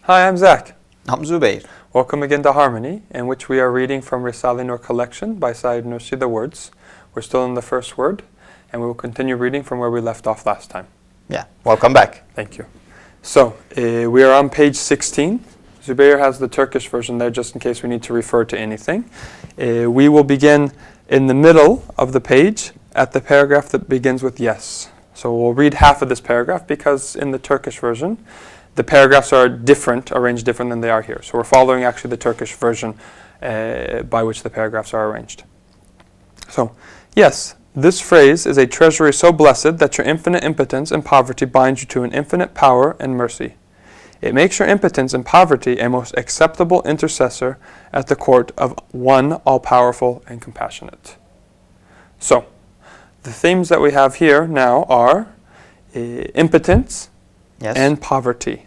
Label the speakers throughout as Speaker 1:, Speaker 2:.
Speaker 1: Hi, I'm Zach.
Speaker 2: I'm Zubair.
Speaker 1: Welcome again to Harmony, in which we are reading from Risale Nur collection by Sayyid Nursi, the words. We're still in the first word, and we will continue reading from where we left off last time.
Speaker 2: Yeah, welcome back.
Speaker 1: Thank you. So, we are on page 16. Zubair has the Turkish version there, just in case we need to refer to anything. We will begin in the middle of the page at the paragraph that begins with yes. So we'll read half of this paragraph because in the Turkish version, the paragraphs are different, arranged different than they are here. So we're following actually the Turkish version by which the paragraphs are arranged. So, yes, this phrase is a treasury so blessed that your infinite impotence and poverty binds you to an infinite power and mercy. It makes your impotence and poverty a most acceptable intercessor at the court of one all-powerful and compassionate. So, the themes that we have here now are impotence and poverty.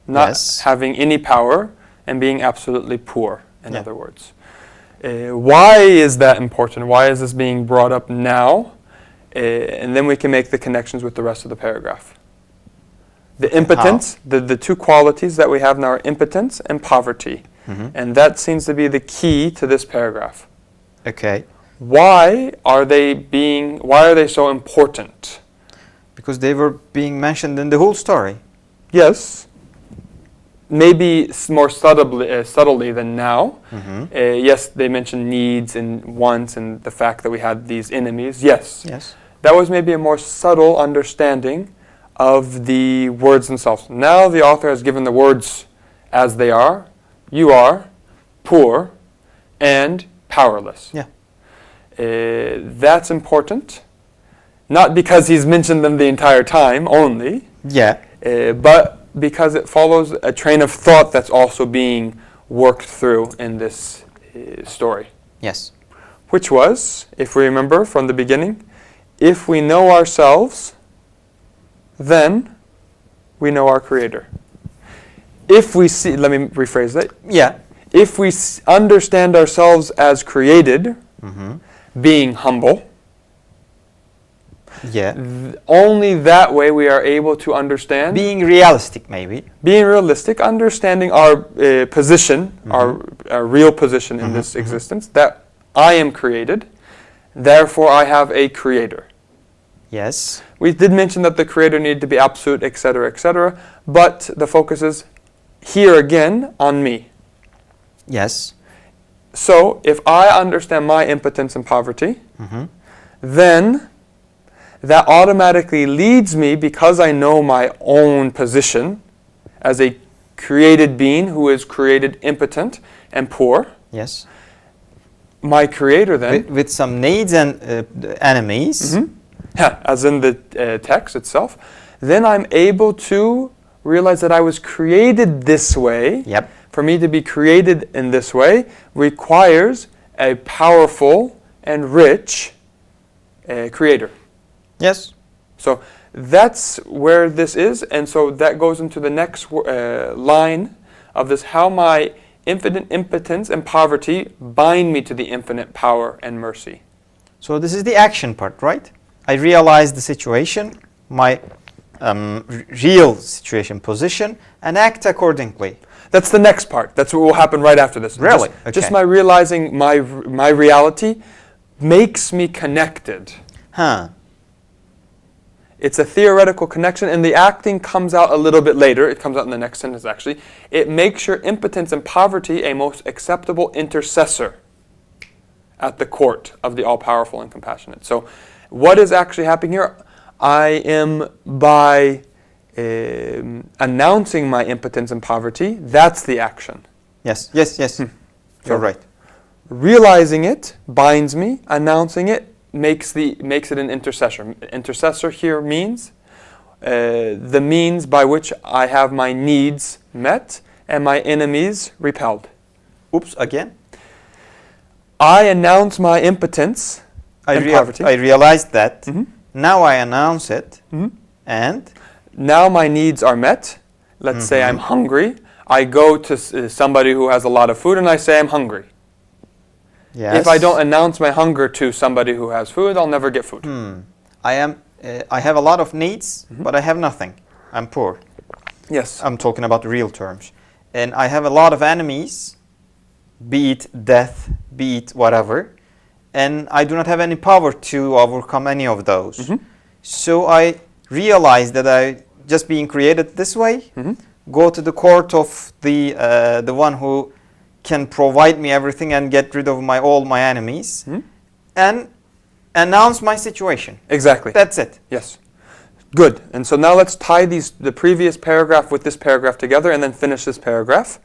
Speaker 1: Not having any power and being absolutely poor, in other words. Why is that important? Why is this being brought up now? And then we can make the connections with the rest of the paragraph. The impotence, the two qualities that we have now are impotence and poverty. And that seems to be the key to this paragraph.
Speaker 2: Okay.
Speaker 1: Why are they so important?
Speaker 2: Because they were being mentioned in the whole story.
Speaker 1: Yes. Maybe more subtly than now. Yes, they mentioned needs and wants and the fact that we had these enemies. Yes. That was maybe a more subtle understanding of the words themselves. Now the author has given the words as they are. You are poor and powerless. That's important. Not because he's mentioned them the entire time only. But because it follows a train of thought that's also being worked through in this story. Which was, if we remember from the beginning, if we know ourselves, then we know our Creator. If we see, let me rephrase that. If we understand ourselves as created, being humble, only that way we are able to understand.
Speaker 2: Being realistic, maybe.
Speaker 1: Being realistic, understanding our position, our real position in this existence, that I am created, therefore I have a Creator. We did mention that the Creator needed to be absolute, etc., but the focus is here again on me. So, if I understand my impotence and poverty, then that automatically leads me, because I know my own position as a created being who is created impotent and poor. My Creator then...
Speaker 2: With some needs and enemies.
Speaker 1: As in the text itself. Then I'm able to realize that I was created this way. For me to be created in this way requires a powerful and rich Creator. So that's where this is, and so that goes into the next line of this, how my infinite impotence and poverty bind me to the infinite power and mercy.
Speaker 2: So this is the action part, right? I realize the situation, my real situation, position, and act accordingly.
Speaker 1: That's the next part. That's what will happen right after this.
Speaker 2: Really?
Speaker 1: Just my realizing my reality makes me connected. It's a theoretical connection, and the acting comes out a little bit later. It comes out in the next sentence, actually. It makes your impotence and poverty a most acceptable intercessor at the court of the all-powerful and compassionate. So what is actually happening here? I am, by announcing my impotence and poverty, that's the action.
Speaker 2: You're right.
Speaker 1: Realizing it binds me. Announcing it makes it an intercessor. Intercessor here means the means by which I have my needs met and my enemies repelled.
Speaker 2: Again?
Speaker 1: I announce my impotence and poverty.
Speaker 2: I realized that. Now I announce it. And?
Speaker 1: Now my needs are met. Let's say I'm hungry. I go to somebody who has a lot of food and I say I'm hungry. If I don't announce my hunger to somebody who has food, I'll never get food.
Speaker 2: I have a lot of needs, but I have nothing. I'm poor.
Speaker 1: Yes.
Speaker 2: I'm talking about real terms. And I have a lot of enemies, be it death, be it whatever, and I do not have any power to overcome any of those.
Speaker 1: Mhm.
Speaker 2: So I realized that I just being created this way,
Speaker 1: Mhm.
Speaker 2: go to the court of the one who can provide me everything and get rid of all my enemies,
Speaker 1: Mhm.
Speaker 2: and announce my situation.
Speaker 1: Exactly.
Speaker 2: That's it.
Speaker 1: Yes. Good. And so now let's tie the previous paragraph with this paragraph together and then finish this paragraph.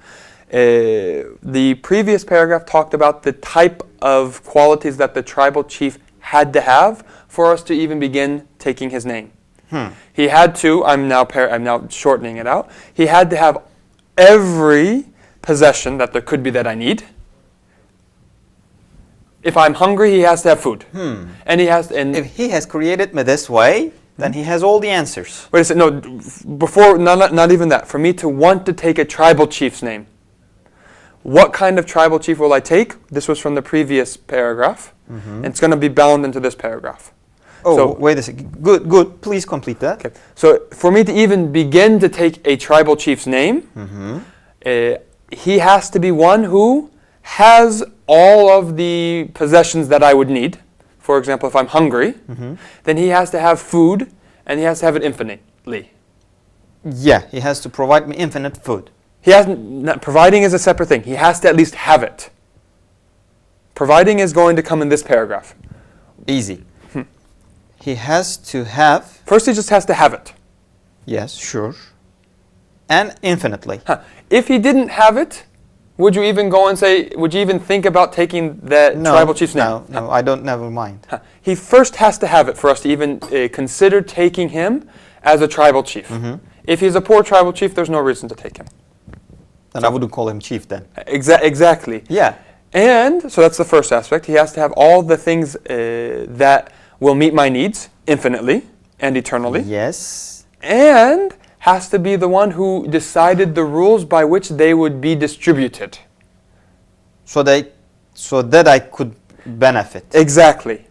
Speaker 1: The previous paragraph talked about the type of qualities that the tribal chief had to have for us to even begin taking his name. He had to, I'm now shortening it out, he had to have every possession that there could be that I need. If I'm hungry, he has to have food. And he has, and
Speaker 2: If he has created me this way, then he has all the answers.
Speaker 1: wait a second, no, before, not even that. For me to want to take a tribal chief's name, what kind of tribal chief will I take? This was from the previous paragraph, and it's going to be bound into this paragraph.
Speaker 2: Oh,
Speaker 1: So-
Speaker 2: wait a second. Good. Please complete that.
Speaker 1: Okay, so for me to even begin to take a tribal chief's name, he has to be one who has all of the possessions that I would need. For example, if I'm hungry, then he has to have food, and he has to have it infinitely.
Speaker 2: Yeah, he has to provide me infinite food.
Speaker 1: He has providing is a separate thing. He has to at least have it. Providing is going to come in this paragraph.
Speaker 2: Easy. He has to have,
Speaker 1: First, he just has to have it.
Speaker 2: yes, sure, and infinitely.
Speaker 1: If he didn't have it, would you even go and say? Would you even think about taking the tribal chief's name?
Speaker 2: No, I don't. Never mind.
Speaker 1: He first has to have it for us to even consider taking him as a tribal chief. If he's a poor tribal chief, there's no reason to take him.
Speaker 2: Then I wouldn't call him chief then.
Speaker 1: Exactly.
Speaker 2: Yeah.
Speaker 1: And so that's the first aspect. He has to have all the things that will meet my needs infinitely and eternally.
Speaker 2: Yes.
Speaker 1: And has to be the one who decided the rules by which they would be distributed.
Speaker 2: So that I could benefit.
Speaker 1: Exactly.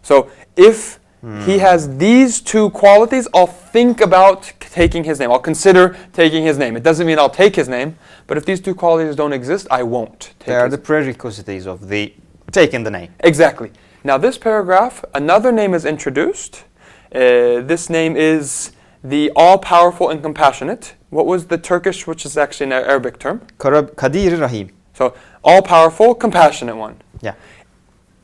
Speaker 1: So if he has these two qualities, I'll think about taking his name. I'll consider taking his name. It doesn't mean I'll take his name, but if these two qualities don't exist, I won't take
Speaker 2: They are
Speaker 1: his
Speaker 2: the prerequisites of the taking the name.
Speaker 1: Exactly. Now this paragraph, another name is introduced. This name is the all-powerful and compassionate. What was the Turkish, which is actually an Arabic term?
Speaker 2: Kadir Rahim.
Speaker 1: So all-powerful, compassionate one.
Speaker 2: Yeah.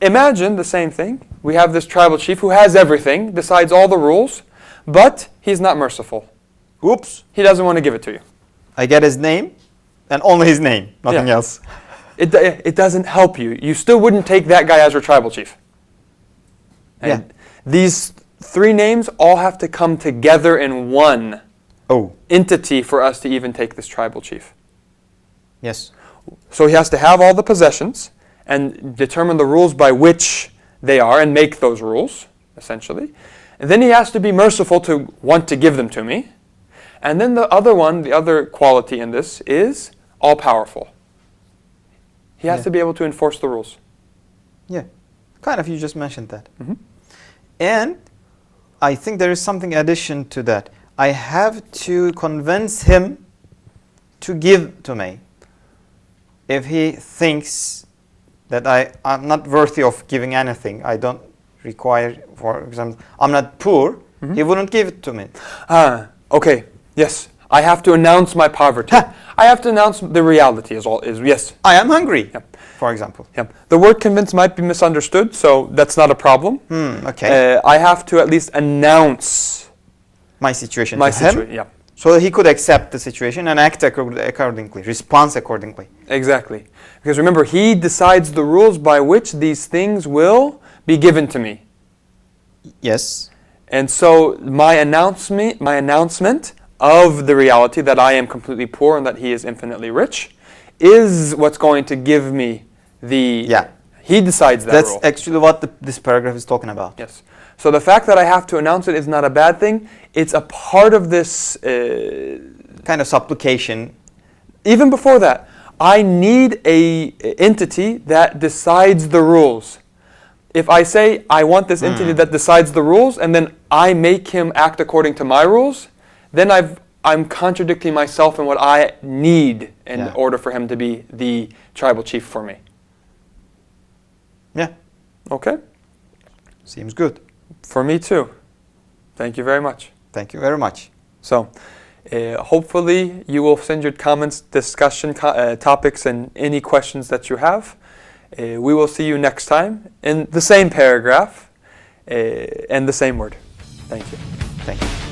Speaker 1: Imagine the same thing. We have this tribal chief who has everything, decides all the rules, but he's not merciful.
Speaker 2: Oops.
Speaker 1: He doesn't want to give it to you.
Speaker 2: I get his name and only his name, nothing
Speaker 1: Yeah.
Speaker 2: else.
Speaker 1: It doesn't help you. You still wouldn't take that guy as your tribal chief. And
Speaker 2: Yeah.
Speaker 1: these three names all have to come together in one
Speaker 2: Oh,
Speaker 1: entity for us to even take this tribal chief.
Speaker 2: yes.
Speaker 1: So he has to have all the possessions and determine the rules by which they are and make those rules, essentially. And then he has to be merciful to want to give them to me. And then the other one, the other quality in this is all-powerful. He has
Speaker 2: Yeah.
Speaker 1: to be able to enforce the rules.
Speaker 2: Yeah. Kind of, you just mentioned that.
Speaker 1: Mhm.
Speaker 2: And I think there is something addition to that. I have to convince him to give to me. If he thinks that I'm not worthy of giving anything, I don't require, for example, I'm not poor, he wouldn't give it to me.
Speaker 1: Okay, yes. I have to announce my poverty. I have to announce the reality yes.
Speaker 2: I am hungry,
Speaker 1: Yep.
Speaker 2: for example.
Speaker 1: Yep. The word convince might be misunderstood, so that's not a problem.
Speaker 2: Okay.
Speaker 1: I have to at least announce
Speaker 2: My situation
Speaker 1: my
Speaker 2: to him,
Speaker 1: situation. Yeah,
Speaker 2: so that he could accept the situation and act accordingly, respond accordingly.
Speaker 1: exactly. Because remember, he decides the rules by which these things will be given to me.
Speaker 2: Yes.
Speaker 1: And so my announcement of the reality that I am completely poor and that he is infinitely rich is what's going to give me the...
Speaker 2: Yeah.
Speaker 1: He decides that
Speaker 2: That's
Speaker 1: rule.
Speaker 2: actually what this paragraph is talking about.
Speaker 1: Yes. So the fact that I have to announce it is not a bad thing. It's a part of this...
Speaker 2: Kind of supplication.
Speaker 1: even before that, I need a entity that decides the rules. If I say I want this entity that decides the rules and then I make him act according to my rules, then I've I'm contradicting myself in what I need in
Speaker 2: Yeah.
Speaker 1: order for him to be the tribal chief for me.
Speaker 2: Yeah,
Speaker 1: Okay?
Speaker 2: seems good.
Speaker 1: For me too. Thank you very much.
Speaker 2: Thank you very much.
Speaker 1: So, hopefully you will send your comments, discussion topics, and any questions that you have. We will see you next time in the same paragraph and the same word. Thank you.
Speaker 2: Thank you.